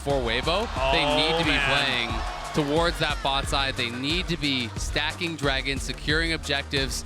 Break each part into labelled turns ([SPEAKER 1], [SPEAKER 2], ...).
[SPEAKER 1] For Weibo, they need to be playing towards that bot side. They need to be stacking dragons, securing objectives.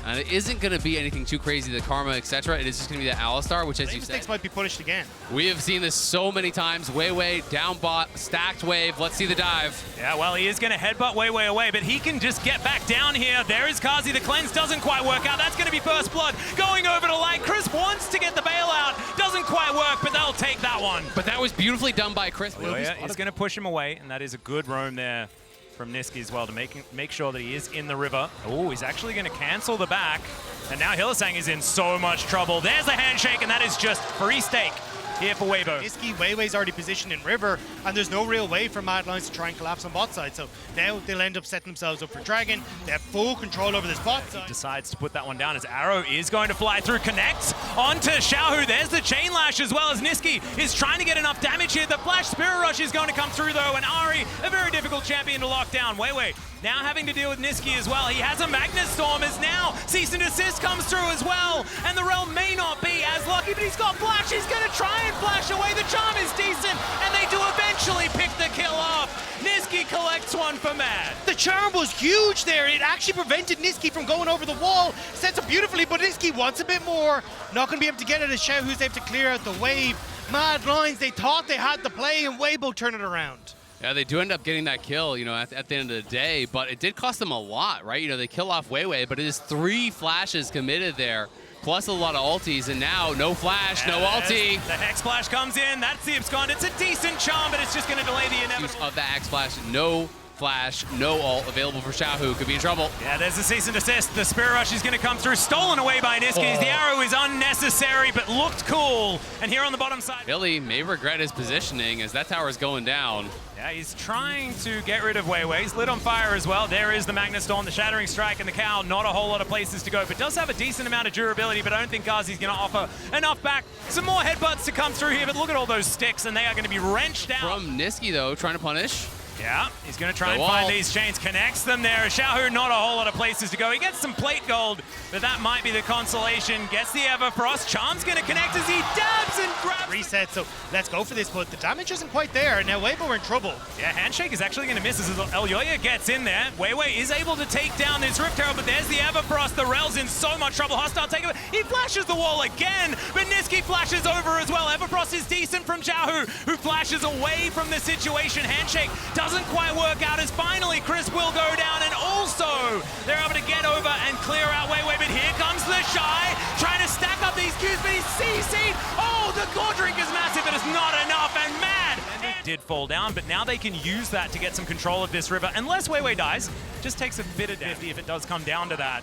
[SPEAKER 1] And it isn't going to be anything too crazy, the Karma, etc. It is just going to be the Alistar, which, as you said,
[SPEAKER 2] mistakes might be punished again.
[SPEAKER 1] We have seen this so many times. Weibo, down bot, stacked wave. Let's see the dive.
[SPEAKER 3] Yeah, well, he is going to headbutt Weibo away, but he can just get back down here. There is Kazi. The cleanse doesn't quite work out. That's going to be first blood. Going over to Light. Chris wants to get the bailout. Doesn't quite work, but they'll take that one.
[SPEAKER 1] But that was beautifully done by Chris.
[SPEAKER 3] Oh, yeah, he's going to push him away, and that is a good roam there from Niski as well to make sure that he is in the river. Oh, he's actually going to cancel the back. And now Hylissang is in so much trouble. There's the handshake, and that is just free stake here for Weibo.
[SPEAKER 2] Niski, Weiwei's already positioned in river, and there's no real way for Mad Lions to try and collapse on bot side. So now they'll end up setting themselves up for Dragon. They have full control over this bot side.
[SPEAKER 3] He decides to put that one down as Arrow is going to fly through, connects onto Xiaohu. There's the chain lash as well as Niski is trying to get enough damage here. The flash Spirit Rush is going to come through though, and Ari, a very difficult champion to lock down. Weibo now having to deal with Niski as well. He has a Magnus Storm as now Cease and Desist comes through as well, and the Realm may not be as lucky, but he's got flash. He's going to try and flash away. The charm is decent, and they do eventually pick the kill off. Niski collects one for Mad.
[SPEAKER 2] The charm was huge there. It actually prevented Niski from going over the wall. Sets up beautifully, but Niski wants a bit more. Not going to be able to get it as Xiao, who's able to clear out the wave. Mad Lions, they thought they had the play, and Weibo turn it around.
[SPEAKER 1] Yeah, they do end up getting that kill, you know, at the end of the day, but it did cost them a lot, right? You know, they kill off Weibo, but it is 3 flashes committed there, plus a lot of ultis, and now no flash, no ulti.
[SPEAKER 3] The Hex Splash comes in, that's the abscond. It's a decent charm, but it's just going to delay the inevitable.
[SPEAKER 1] Of the Hex Splash, no flash, no ult available for Xiaohu, could be in trouble.
[SPEAKER 3] Yeah, there's the Cease and Desist. The Spirit Rush is going to come through, stolen away by Niski. The arrow is unnecessary, but looked cool. And here on the bottom side,
[SPEAKER 1] Billy may regret his positioning as that tower is going down.
[SPEAKER 3] Yeah, he's trying to get rid of Weibo. He's lit on fire as well. There is the Magnus Storm, the Shattering Strike, and the Cow. Not a whole lot of places to go, but does have a decent amount of durability, but I don't think Kazi's going to offer enough back. Some more headbutts to come through here, but look at all those sticks, and they are going to be wrenched out.
[SPEAKER 1] From Niski, though, trying to punish.
[SPEAKER 3] Yeah, he's going to try and find these chains, connects them there. Xiaohu, not a whole lot of places to go. He gets some plate gold, but that might be the consolation. Gets the Everfrost. Charm's going to connect as he dabs and grabs.
[SPEAKER 2] Reset, so let's go for this, but the damage isn't quite there. Now Weibo are in trouble.
[SPEAKER 3] Yeah, handshake is actually going to miss as Elyoya gets in there. Weibo is able to take down this Rift Herald, but there's the Everfrost. The Rel's in so much trouble. Hostile takeover. He flashes the wall again, but Niski flashes over as well. Everfrost is decent from Xiaohu, who flashes away from the situation. Handshake doesn't quite work out as finally Chris will go down, and also they're able to get over and clear out Weibo, but here comes the Shy trying to stack up these Qs, but he's CC'd. Oh, the core drink is massive, but it's not enough, and Mad did fall down, but now they can use that to get some control of this river. Unless Weibo dies, just takes a bit of 50 if it does come down to that.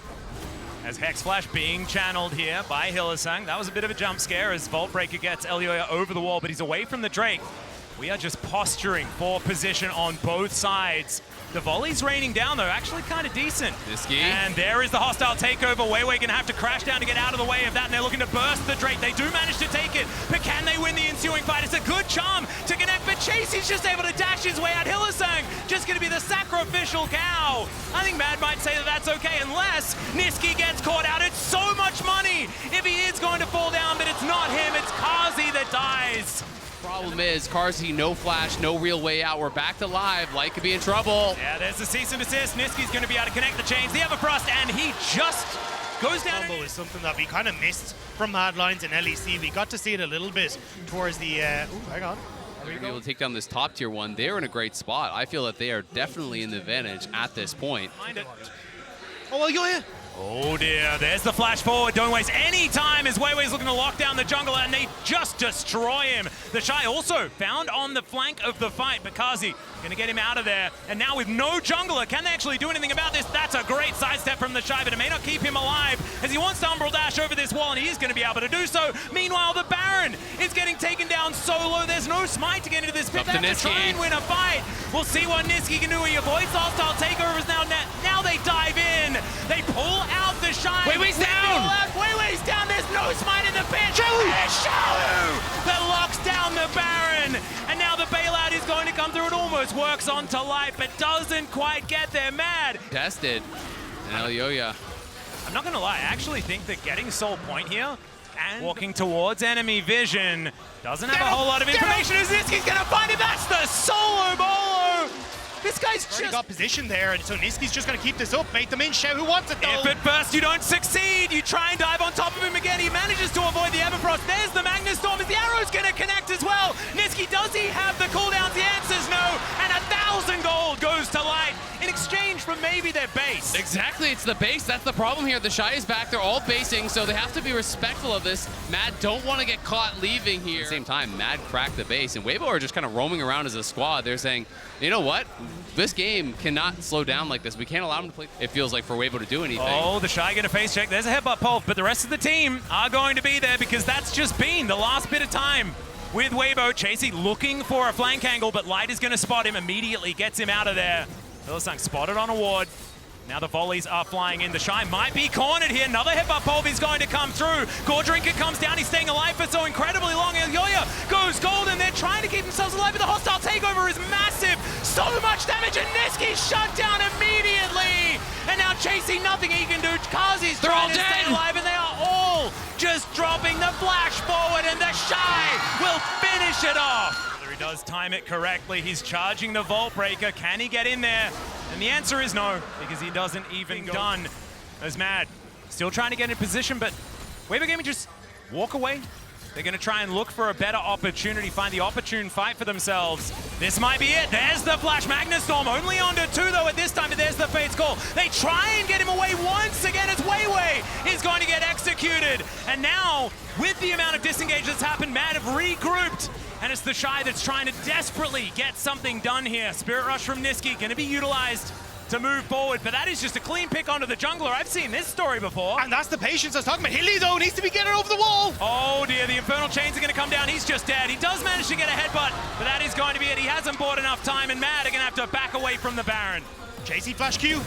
[SPEAKER 3] As Hex Flash being channeled here by Hylissang. That was a bit of a jump scare as Vault Breaker gets Elyoya over the wall, but he's away from the Drake. We are just posturing for position on both sides. The volley's raining down, though, actually kind of decent.
[SPEAKER 1] Niski.
[SPEAKER 3] And there is the hostile takeover. Weibo gonna have to crash down to get out of the way of that, and they're looking to burst the Drake. They do manage to take it, but can they win the ensuing fight? It's a good charm to connect, but Chase is just able to dash his way out. Hylissang just gonna be the sacrificial cow. I think Mad might say that that's okay, unless Niski gets caught out. It's so much money if he is going to fall down, but it's not him, it's Kazi that dies.
[SPEAKER 1] Problem is, Kazi, no flash, no real way out. We're back to live. Light could be in trouble.
[SPEAKER 3] Yeah, there's the Cease and Desist. Niski's going to be able to connect the chains. The Everfrost, and he just goes down.
[SPEAKER 2] Combo is something that we kind of missed from Mad Lions and LEC. We got to see it a little bit towards the... oh, hang on.
[SPEAKER 1] They're able to take down this top tier one. They're in a great spot. I feel that they are definitely in the advantage at this point.
[SPEAKER 2] Oh, well, yeah.
[SPEAKER 3] Oh dear, there's the flash forward. Don't waste any time as Weibo's looking to lock down the jungle, and they just destroy him. The Shy also found on the flank of the fight, but Kazi gonna get him out of there. And now with no jungler, can they actually do anything about this? That's a great sidestep from the Shy, but it may not keep him alive as he wants to Umbral Dash over this wall, and he is gonna be able to do so. Meanwhile, the Baron is getting taken down solo. There's no smite to get into this pit. They have to try and win a fight. We'll see what Niski can do. He avoids hostile takeovers now. Now they dive in. They pull out the Shy.
[SPEAKER 1] Weibo's down.
[SPEAKER 3] Weibo's down. There's no smite in the pit. Xiaohu that locks down the Baron. And now the bailout is going to come through. It almost works onto Light, but doesn't quite get there. Mad.
[SPEAKER 1] Tested. And Elyoya.
[SPEAKER 3] I'm not going to lie. I actually think that getting Soul Point here And walking towards enemy vision. Doesn't have a whole lot of information. Is Niski's gonna find it? That's the solo bolo! This guy's
[SPEAKER 2] Already
[SPEAKER 3] just
[SPEAKER 2] got position there, and so Niski's just going to keep this up, make them in, shout who wants it though.
[SPEAKER 3] If at first you don't succeed, you try and dive on top of him again. He manages to avoid the Everfrost. There's the Magnus Storm. Is the arrow's going to connect as well? Niski, does he have the cooldowns? The answer's no. And 1,000 gold goes to Light in exchange for maybe their base.
[SPEAKER 1] Exactly, it's the base. That's the problem here. The Shy is back. They're all basing, so they have to be respectful of this. Mad don't want to get caught leaving here. At the same time, Mad cracked the base, and Weibo are just kind of roaming around as a squad. They're saying, you know what? This game cannot slow down like this. We can't allow him to play. It feels like for Weibo to do anything.
[SPEAKER 3] Oh, the Shy get a face check. There's a headbutt pulse, but the rest of the team are going to be there because that's just been the last bit of time with Weibo. Chasey looking for a flank angle, but Light is going to spot him immediately, gets him out of there. Hylissang spotted on a ward. Now the volleys are flying in. The Shy might be cornered here. Another headbutt pulve is going to come through. Goredrinker comes down. He's staying alive for so incredibly long. Elyoya goes gold, and they're trying to keep themselves alive, but the hostile takeover is massive. So much damage, and Niski shut down immediately. And now Chasey, nothing he can do. Kazi's trying to stay alive, and they are all just dropping the flash forward, and the Shy will finish it off. He does time it correctly. He's charging the Vault Breaker. Can he get in there? And the answer is no, because he doesn't even done as Mad. Still trying to get in position, but Weibo Gaming just walk away. They're going to try and look for a better opportunity, find the opportune fight for themselves. This might be it. There's the flash. Magnus Storm only onto 2 though at this time, but there's the Fate's Call. They try and get him away once again as Weiwei is going to get executed. And now, with the amount of disengage that's happened, Mad have regrouped. And it's the Shy that's trying to desperately get something done here. Spirit Rush from Niski going to be utilized to move forward, but that is just a clean pick onto the jungler. I've seen this story before.
[SPEAKER 2] And that's the patience I was talking about. Hilly though needs to be getting over the wall.
[SPEAKER 3] Oh dear, the Infernal Chains are going to come down. He's just dead. He does manage to get a headbutt, but that is going to be it. He hasn't bought enough time, and Mad are going to have to back away from the Baron.
[SPEAKER 2] Chasey flash Q.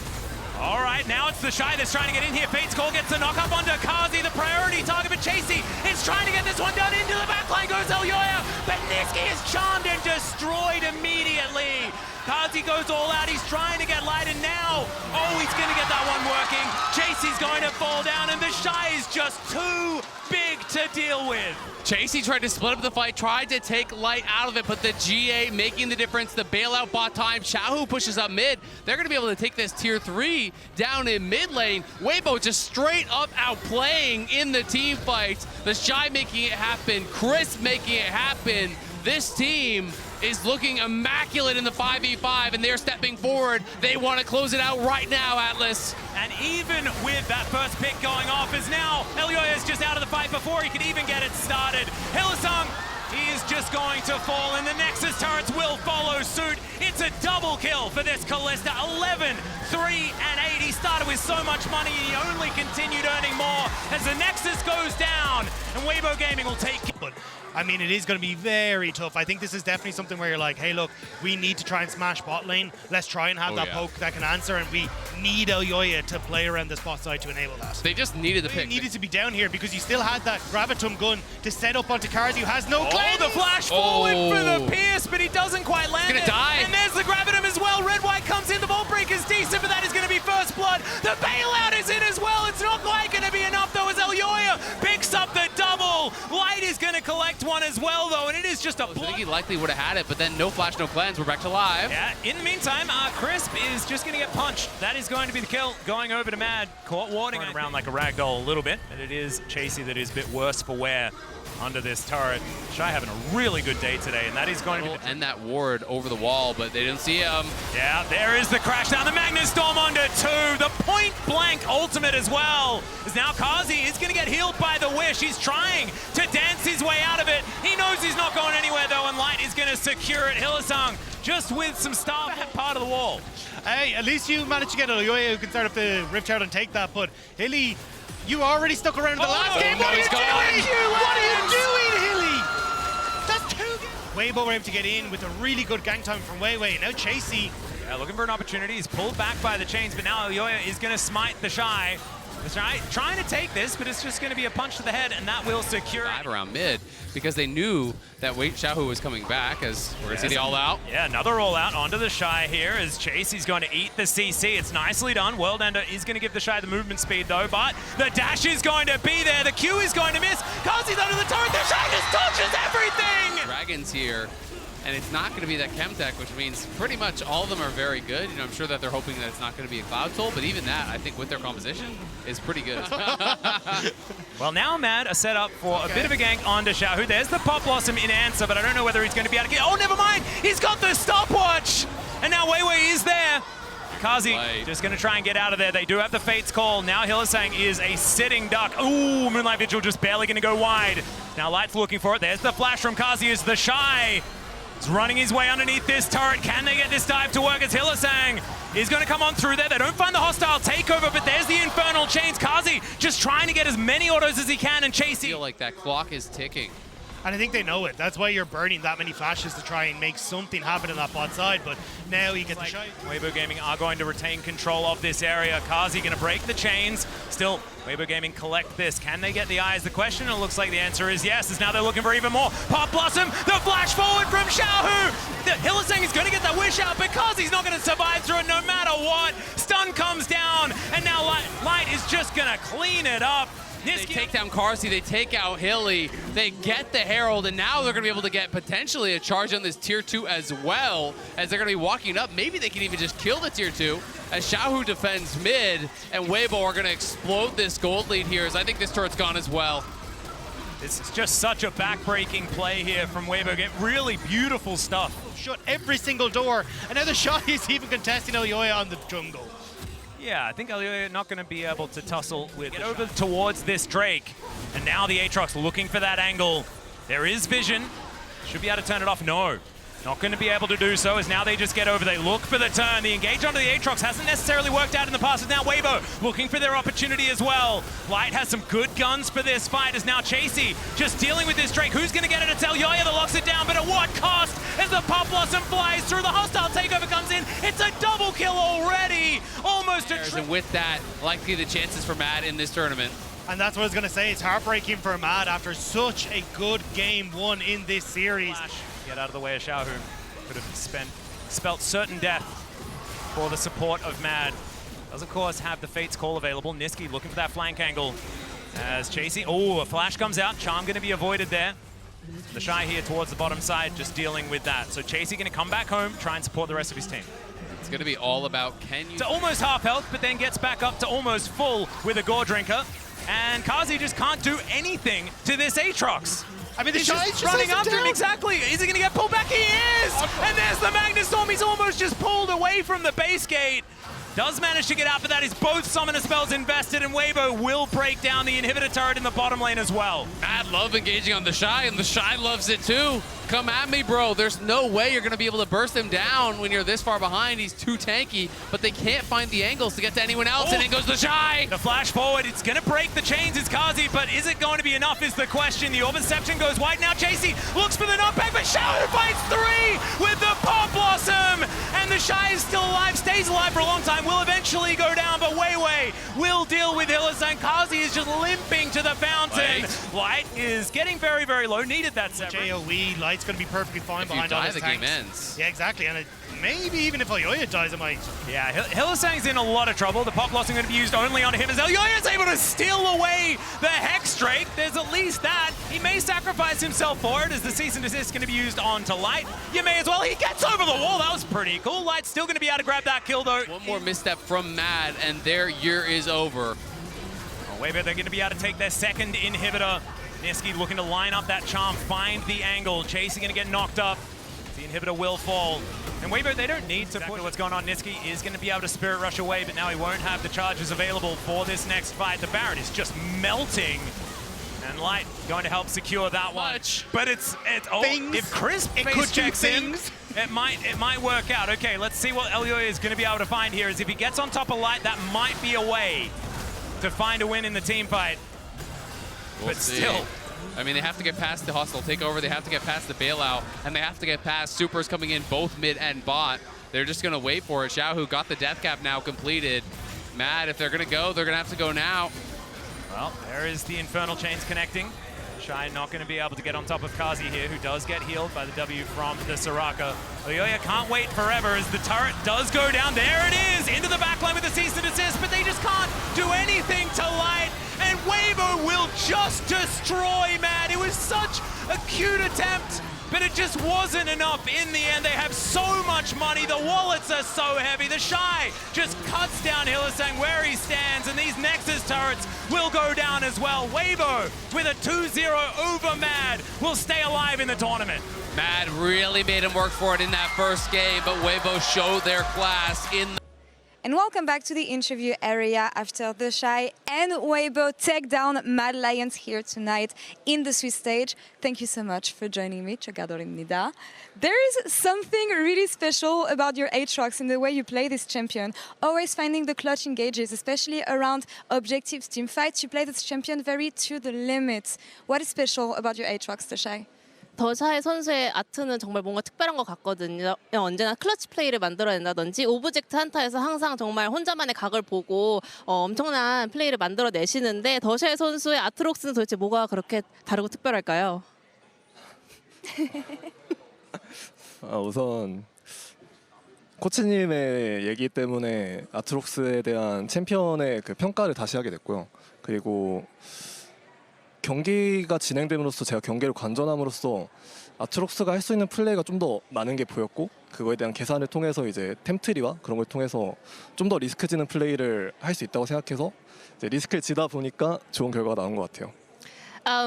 [SPEAKER 3] All right, now it's the Shy that's trying to get in here. Fate's Call gets a knock up onto Kazi, the priority target, but Chasey is trying to get this one done. Into the backline goes Elyoya, but Niski is charmed and destroyed immediately. Kazi goes all out, he's trying to get Light, and now, oh, he's going to get that one working. Chasey's going to fall down, and the Shy is just too big to deal with.
[SPEAKER 1] Chasey tried to split up the fight, tried to take Light out of it, but the GA making the difference. The bailout bot time. Xiaohu pushes up mid. They're going to be able to take this tier 3 down in mid lane. Weibo just straight up outplaying in the team fights. The Shy making it happen. Chris making it happen. This team is looking immaculate in the 5v5, and they're stepping forward. They want to close it out right now, Atlas.
[SPEAKER 3] And even with that first pick going off, is now Elyoya is just out of the fight before he could even get it started. Hylissang, he is just going to fall, and the Nexus turrets will follow suit. It's a double kill for this Kalista. 11, 3, and 8. He started with so much money, and he only continued earning more as the Nexus goes down, and Weibo Gaming will take it.
[SPEAKER 2] But I mean, it is going to be very tough. I think this is definitely something where you're like, hey, look, we need to try and smash bot lane. Let's try and have that poke that can answer, and we need Elyoya to play around the spot side to enable that.
[SPEAKER 1] They just needed the pick.
[SPEAKER 2] They needed to be down here because you still had that Gravitum gun to set up onto Karzi, who has no cleanse.
[SPEAKER 3] Oh, the flash forward for the Pierce, but he doesn't quite land
[SPEAKER 1] He's gonna die.
[SPEAKER 3] And there's the Gravitum as well. Red-White comes in. The Vault Breaker's decent, but that is going to be first blood. The bailout is in as well. It's not quite going to be enough, though, as Elyoya picks up the double. Light is going to collect one as well, though, and it is just a
[SPEAKER 1] I think he likely would have had it, but then no flash, no cleanse. We're back to live.
[SPEAKER 3] Yeah, in the meantime, Crisp is just going to get punched. That is going to be the kill. Going over to Mad. Caught warding around like a ragdoll a little bit, and it is Chasey that is a bit worse for wear under this turret. Shy having a really good day today, and that is going to be
[SPEAKER 1] and that ward over the wall, but they didn't see him.
[SPEAKER 3] Yeah, there is the crash down. The Magnus Storm onto 2. The point blank ultimate as well. As now Kazi is going to get healed by the Wish. He's trying to dance his way out of it. He knows he's not going anywhere though, and Light is going to secure it. Hylissang just with some stuff part of the wall.
[SPEAKER 2] Hey, at least you managed to get Elyoya who can start up the Rift Herald and take that, but Hilly, you already stuck around in the last game. What are you doing? What are you doing, Hilly? That's 2 games. Weibo were able to get in with a really good gang time from Weiwei. Now Chasey.
[SPEAKER 3] Yeah, looking for an opportunity. He's pulled back by the chains, but now Elyoya is going to smite the Shy. Trying to take this, but it's just going to be a punch to the head, and that will secure it.
[SPEAKER 1] Dive around mid because they knew that Xiaohu was coming back, as we're going to see the all-out.
[SPEAKER 3] Yeah, another all-out onto the Shy here as Chase. He's going to eat the CC. It's nicely done. World Ender is going to give the Shy the movement speed, though, but the dash is going to be there. The Q is going to miss. Kazi's under the turret. The Shy just touches everything!
[SPEAKER 1] Dragons here. And it's not going to be that chem tech, which means pretty much all of them are very good. You know, I'm sure that they're hoping that it's not going to be a cloud soul, but even that, I think with their composition, is pretty good.
[SPEAKER 3] Well, now Mad are set up for a bit of a gank onto Xiaohu. There's the Pop Blossom in answer, but I don't know whether he's going to be able to get... Oh, never mind! He's got the stopwatch! And now Weiwei is there. Kazi just going to try and get out of there. They do have the Fate's Call. Now Hylissang is a sitting duck. Ooh, Moonlight Vigil just barely going to go wide. Now Light's looking for it. There's the flash from Kazi as the Shy. He's running his way underneath this turret. Can they get this dive to work as Hylissang is going to come on through there? They don't find the hostile takeover, but there's the Infernal Chains. Kazi just trying to get as many autos as he can and chase.
[SPEAKER 1] I feel like that clock is ticking.
[SPEAKER 2] And I think they know it. That's why you're burning that many flashes to try and make something happen in that bot side. But now you get the Shy.
[SPEAKER 3] Weibo Gaming are going to retain control of this area. Kazi going to break the chains. Still, Weibo Gaming collect this. Can they get the eyes? The question, it looks like the answer is yes, as now they're looking for even more. Pop Blossom, the flash forward from Xiaohu. The Hylissang is going to get that wish out, but Kazi's not going to survive through it no matter what. Stun comes down, and now Light is just going to clean it up.
[SPEAKER 1] They take down Carsey, they take out Hilly, they get the Herald, and now they're going to be able to get potentially a charge on this Tier 2 as well, as they're going to be walking up. Maybe they can even just kill the Tier 2, as Xiaohu defends mid, and Weibo are going to explode this gold lead here, as I think this turret's gone as well.
[SPEAKER 3] This is just such a back-breaking play here from Weibo. Get really beautiful stuff.
[SPEAKER 2] Shut every single door, and now the Shy is even contesting Elyoya on the jungle.
[SPEAKER 3] Yeah, I think Elyoya not going to be able to tussle with get over towards this Drake. And now the Aatrox looking for that angle. There is vision. Should be able to turn it off. No. Not going to be able to do so, as now they just get over. They look for the turn. The engage onto the Aatrox hasn't necessarily worked out in the past. As now Weibo looking for their opportunity as well. Light has some good guns for this fight, as now Chasey just dealing with this Drake. Who's going to get it? It's Elyoya that locks it down, but at what cost? As the Pop Blossom flies through, the hostile takeover comes in. It's a double kill already. Almost a
[SPEAKER 1] and with that, likely the chances for Mad in this tournament.
[SPEAKER 2] And that's what I was going to say. It's heartbreaking for Mad after such a good game one in this series.
[SPEAKER 3] Get out of the way of Xiaohu. Could have spelt certain death for the support of Mad. Does, of course, have the Fate's Call available. Niski looking for that flank angle as Chasey. Oh, a flash comes out. Charm going to be avoided there. The Shy here towards the bottom side, just dealing with that. So Chasey going to come back home, try and support the rest of his team.
[SPEAKER 1] It's going to be all about can you...
[SPEAKER 3] To almost half health, but then gets back up to almost full with a Gore Drinker. And Kazi just can't do anything to this Aatrox.
[SPEAKER 2] I mean, the
[SPEAKER 3] He's
[SPEAKER 2] Shy's
[SPEAKER 3] just running after him,
[SPEAKER 2] down.
[SPEAKER 3] exactly. Is he going to get pulled back? He is! And there's the Magnustorm. He's almost just pulled away from the base gate. Does manage to get out, but that is both summoner spells invested, and Weibo will break down the inhibitor turret in the bottom lane as well.
[SPEAKER 1] Mad love engaging on the Shy, and the Shy loves it too. Come at me, bro. There's no way you're going to be able to burst him down when you're this far behind. He's too tanky, but they can't find the angles to get to anyone else, and in goes the Shy.
[SPEAKER 3] The flash forward, it's going to break the chains, it's Kazi, but is it going to be enough is the question. The Orb-Inception goes wide now. Chasey looks for the knockback, but Xiaohu fights three with the Pop Blossom, and the Shy is still alive, stays alive for a long time, will eventually go down, but Weiwei will deal with Hylissang. Kazi is just limping to the fountain. Light is getting very, very low, needed that separate.
[SPEAKER 2] JOE, Light's going to be perfectly fine
[SPEAKER 1] If
[SPEAKER 2] behind
[SPEAKER 1] you
[SPEAKER 2] all
[SPEAKER 1] die,
[SPEAKER 2] his
[SPEAKER 1] the
[SPEAKER 2] tanks.
[SPEAKER 1] game ends.
[SPEAKER 2] Yeah, exactly, and maybe even if Elyoya dies, it might.
[SPEAKER 3] Yeah, Hylissang's in a lot of trouble. The Pop Blossom going to be used only onto him as Elyoya is able to steal away the Hex Drake. There's at least that. He may sacrifice himself for it, as the Cease and Desist is going to be used onto Light. You may as well. He gets over the wall. That was pretty cool. Light's still going to be able to grab that kill, though.
[SPEAKER 1] One more misstep from Mad, and their year is over.
[SPEAKER 3] Oh, wait, but they're going to be able to take their second inhibitor. Niski looking to line up that charm, find the angle. Chasey going to get knocked up. The inhibitor will fall. And Weibo, they don't need to put what's going on. Niski is going to be able to Spirit Rush away, but now he won't have the charges available for this next fight. The Baron is just melting. And Light going to help secure that one. But it's if Chris face checks in, it might work out. Okay, let's see what Elyoya is going to be able to find here. Is if he gets on top of Light, that might be a way to find a win in the team fight.
[SPEAKER 1] We'll see. Still, I mean, they have to get past the hostile takeover, they have to get past the bailout, and they have to get past supers coming in both mid and bot. They're just going to wait for it. Xiaohu got the death cap now completed. Mad, if they're going to go, they're going to have to go now.
[SPEAKER 3] Well, there is the Infernal Chains connecting. Shy not going to be able to get on top of Kazi here, who does get healed by the W from the Soraka. Lyoya can't wait forever as the turret does go down. There it is, into the backline with the cease and desist, but they just can't do anything to Light. And Weibo will just destroy Mad. It was such a cute attempt, but it just wasn't enough in the end. They have so much money. The wallets are so heavy. The Shy just cuts down Hylissang where he stands, and these Nexus turrets will go down as well. Weibo with a 2-0 over Mad will stay alive in the tournament.
[SPEAKER 1] Mad really made him work for it in that first game, but Weibo showed their class in the
[SPEAKER 4] And welcome back to the interview area after the Shy and Weibo take down Mad Lions here tonight in the Swiss stage. Thank you so much for joining me. 축하드립니다. There is something really special about your Aatrox in the way you play this champion. Always finding the clutch engages, especially around objectives, team fights. You play this champion very to the limit. What is special about your Aatrox, the Shy?
[SPEAKER 5] 더샤의 선수의 아트는 정말 뭔가 특별한 것 같거든요. 언제나 클러치 플레이를 만들어낸다든지 오브젝트 한타에서 항상 정말 혼자만의 각을 보고 엄청난 플레이를 만들어내시는데 더샤의 선수의 아트록스는 도대체 뭐가 그렇게 다르고 특별할까요?
[SPEAKER 6] 우선 코치님의 얘기 때문에 아트록스에 대한 챔피언의 그 평가를 다시 하게 됐고요. 그리고 경기가 진행됨으로써 제가 경기를 관전함으로써 아트록스가 할 수 있는 플레이가 좀 더 많은 게 보였고 그거에 대한 계산을 통해서 이제 템트리와 그런 걸 통해서 좀 더 리스크지는 플레이를 할 수 있다고 생각해서 이제 리스크를 지다 보니까 좋은 결과가 나온 것 같아요.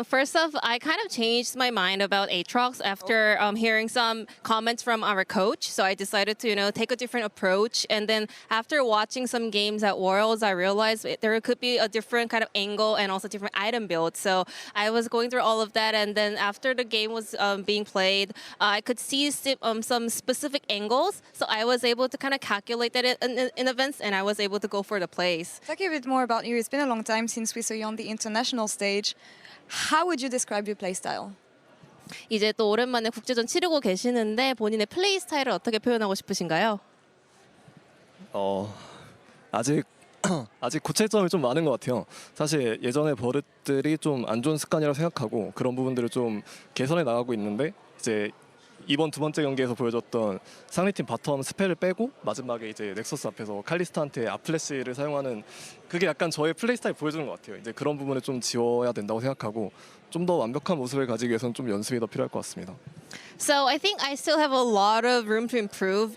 [SPEAKER 5] First off, I kind of changed my mind about Aatrox after hearing some comments from our coach. So I decided to, take a different approach. And then after watching some games at Worlds, I realized there could be a different kind of angle and also different item build. So I was going through all of that. And then after the game was being played, I could see some specific angles. So I was able to kind of calculate that in events, and I was able to go for the plays.
[SPEAKER 4] Talk a bit more about you. It's been a long time since we saw you on the international stage. How would you describe your playstyle?
[SPEAKER 5] 이제 또 오랜만에 국제전 치르고 계시는데 본인의 플레이 스타일을 어떻게 표현하고 싶으신가요?
[SPEAKER 6] 아직 고찰점이 좀 많은 것 같아요. 사실 예전의 버릇들이 좀 안 좋은 습관이라고 생각하고 그런 부분들을 좀 개선해 나가고 있는데 이제 이번 두 번째 경기에서 보여줬던 상대팀 바텀 스펠을 빼고 마지막에 이제 넥서스 앞에서 칼리스타한테 앞플래시를 사용하는 그게 약간 저의 플레이 스타일 보여주는 것 같아요. 이제 그런 부분을 좀 지워야 된다고 생각하고 좀 더 완벽한 모습을 가지기 위해서는 좀 연습이 더 필요할 것 같습니다.
[SPEAKER 5] So I think I still have a lot of room to improve,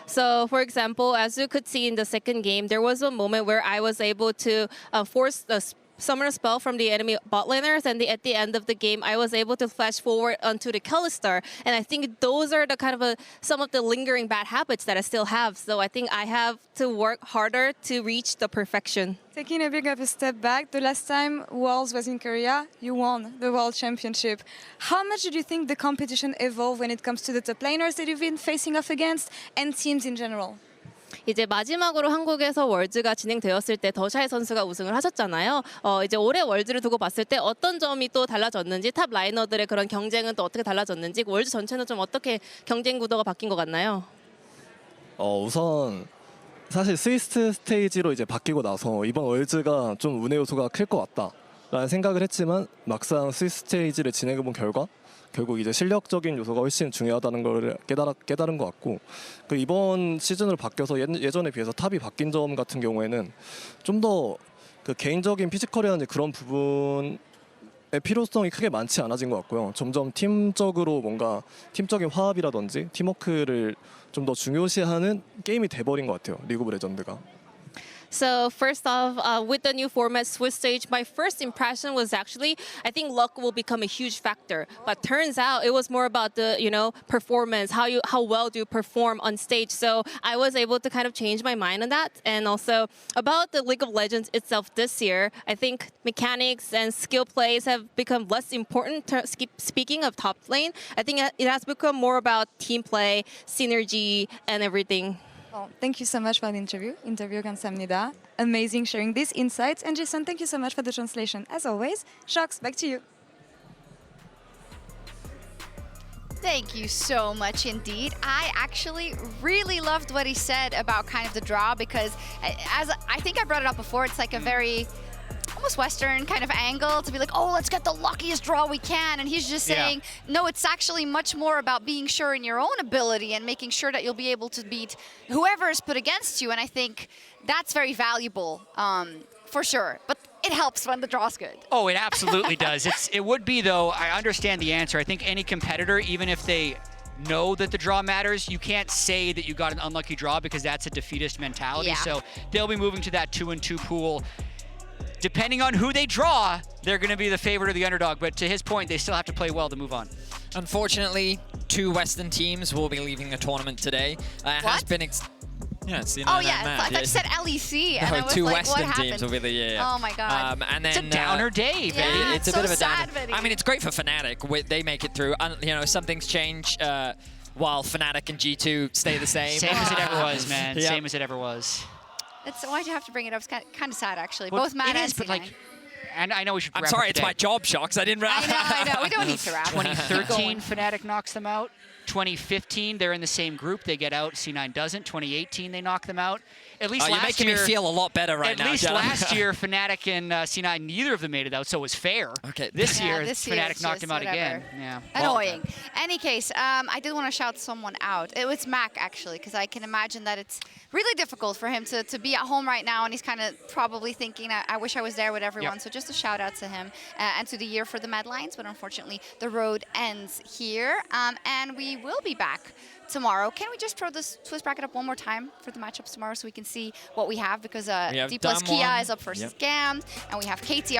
[SPEAKER 5] So for example, as you could see in the second game, there was a moment where I was able to force the summoner spell from the enemy bot laners, and at the end of the game, I was able to flash forward onto the Kallistar, and I think those are the kind of some of the lingering bad habits that I still have. So I think I have to work harder to reach the perfection.
[SPEAKER 4] Taking a big of a step back, the last time Worlds was in Korea, you won the World Championship. How much did you think the competition evolved when it comes to the top laners that you've been facing off against and teams in general?
[SPEAKER 5] 이제 마지막으로 한국에서 월즈가 진행되었을 때 더샤이 선수가 우승을 하셨잖아요. 이제 올해 월즈를 두고 봤을 때 어떤 점이 또 달라졌는지 탑 라이너들의 그런 경쟁은 또 어떻게 달라졌는지 월즈 전체는 좀 어떻게 경쟁 구도가 바뀐 것 같나요?
[SPEAKER 6] 우선 사실 스위스 스테이지로 이제 바뀌고 나서 이번 월즈가 좀 운의 요소가 클 것 같다라는 생각을 했지만 막상 스위스 스테이지를 진행해본 결과 결국 이제 실력적인 요소가 훨씬 중요하다는 걸 깨달은 것 같고 그 이번 시즌으로 바뀌어서 예전에 비해서 탑이 바뀐 점 같은 경우에는 좀 더 그 개인적인 피지컬이라든지 그런 부분의 필요성이 크게 많지 않아진 것 같고요. 점점 팀적으로 뭔가 팀적인 화합이라든지 팀워크를 좀 더 중요시하는 게임이 돼버린 것 같아요. 리그 오브 레전드가.
[SPEAKER 5] So first off, with the new format Swiss stage, my first impression was actually, I think luck will become a huge factor. But turns out it was more about the, performance, how well do you perform on stage. So I was able to kind of change my mind on that. And also about the League of Legends itself this year, I think mechanics and skill plays have become less important. Speaking of top lane, I think it has become more about team play, synergy, and everything.
[SPEAKER 4] Well, thank you so much for the interview. 감사합니다. Amazing sharing these insights. And Jason, thank you so much for the translation. As always, Shox, back to you.
[SPEAKER 7] Thank you so much indeed. I actually really loved what he said about kind of the draw, because as I think I brought it up before, it's like a very almost Western kind of angle to be like, oh, let's get the luckiest draw we can. And he's just saying, no, it's actually much more about being sure in your own ability and making sure that you'll be able to beat whoever is put against you. And I think that's very valuable for sure. But it helps when the draw's good.
[SPEAKER 8] Oh, it absolutely does. It would be, though, I understand the answer. I think any competitor, even if they know that the draw matters, you can't say that you got an unlucky draw, because that's a defeatist mentality.
[SPEAKER 7] Yeah.
[SPEAKER 8] So they'll be moving to that 2-2 pool. Depending on who they draw, they're going to be the favorite or the underdog. But to his point, they still have to play well to move on.
[SPEAKER 9] Unfortunately, 2 Western teams will be leaving the tournament today. It has been yeah, it's the
[SPEAKER 7] Oh yeah, I thought you said LEC, and I was
[SPEAKER 9] 2
[SPEAKER 7] like,
[SPEAKER 9] Western
[SPEAKER 7] what
[SPEAKER 9] teams
[SPEAKER 7] happened?
[SPEAKER 9] will be the
[SPEAKER 7] Oh my god.
[SPEAKER 9] and then,
[SPEAKER 8] It's a downer day,
[SPEAKER 7] yeah,
[SPEAKER 9] it's a
[SPEAKER 7] so
[SPEAKER 9] bit of a
[SPEAKER 7] sad,
[SPEAKER 9] downer.
[SPEAKER 7] Vinny.
[SPEAKER 9] I mean, it's great for Fnatic. They make it through. You know, some things change while Fnatic and G2 stay the same.
[SPEAKER 8] Same as it ever was, man.
[SPEAKER 9] Yeah.
[SPEAKER 8] Same as it ever was.
[SPEAKER 7] Why'd you have to bring it up? It's kind of sad, actually.
[SPEAKER 8] Well,
[SPEAKER 7] Both Matt
[SPEAKER 8] it
[SPEAKER 7] and
[SPEAKER 8] is, but
[SPEAKER 7] C9.
[SPEAKER 8] like, and I know we should
[SPEAKER 9] I'm
[SPEAKER 8] wrap
[SPEAKER 9] sorry,
[SPEAKER 8] up
[SPEAKER 9] it's
[SPEAKER 8] today.
[SPEAKER 9] my job, Shocks. I didn't wrap.
[SPEAKER 7] I know. We don't need to wrap.
[SPEAKER 8] 2013, Fnatic knocks them out. 2015, they're in the same group. They get out. C9 doesn't. 2018, they knock them out. At least
[SPEAKER 9] You're
[SPEAKER 8] last
[SPEAKER 9] making
[SPEAKER 8] year,
[SPEAKER 9] me feel a lot better right now.
[SPEAKER 8] At least
[SPEAKER 9] John.
[SPEAKER 8] last year, Fnatic and C9, neither of them made it out, so it was fair.
[SPEAKER 9] Okay.
[SPEAKER 8] This
[SPEAKER 7] Yeah,
[SPEAKER 8] year,
[SPEAKER 7] this year
[SPEAKER 8] Fnatic
[SPEAKER 7] it's
[SPEAKER 8] knocked
[SPEAKER 7] just
[SPEAKER 8] him out
[SPEAKER 7] whatever.
[SPEAKER 8] again. Yeah.
[SPEAKER 7] Annoying. Any case, I did want to shout someone out. It was Mac, actually, because I can imagine that it's really difficult for him to be at home right now, and he's kind of probably thinking, I wish I was there with everyone.
[SPEAKER 8] Yep.
[SPEAKER 7] So just a shout out to him and to the year for the Mad Lions, but unfortunately, the road ends here, and we will be back tomorrow. Can we just throw this Swiss bracket up one more time for the matchups tomorrow so we can see what we have? Because
[SPEAKER 9] have
[SPEAKER 7] D plus
[SPEAKER 9] Dam
[SPEAKER 7] Kia
[SPEAKER 9] one.
[SPEAKER 7] is up versus
[SPEAKER 9] Yep.
[SPEAKER 7] Gam, and we have KT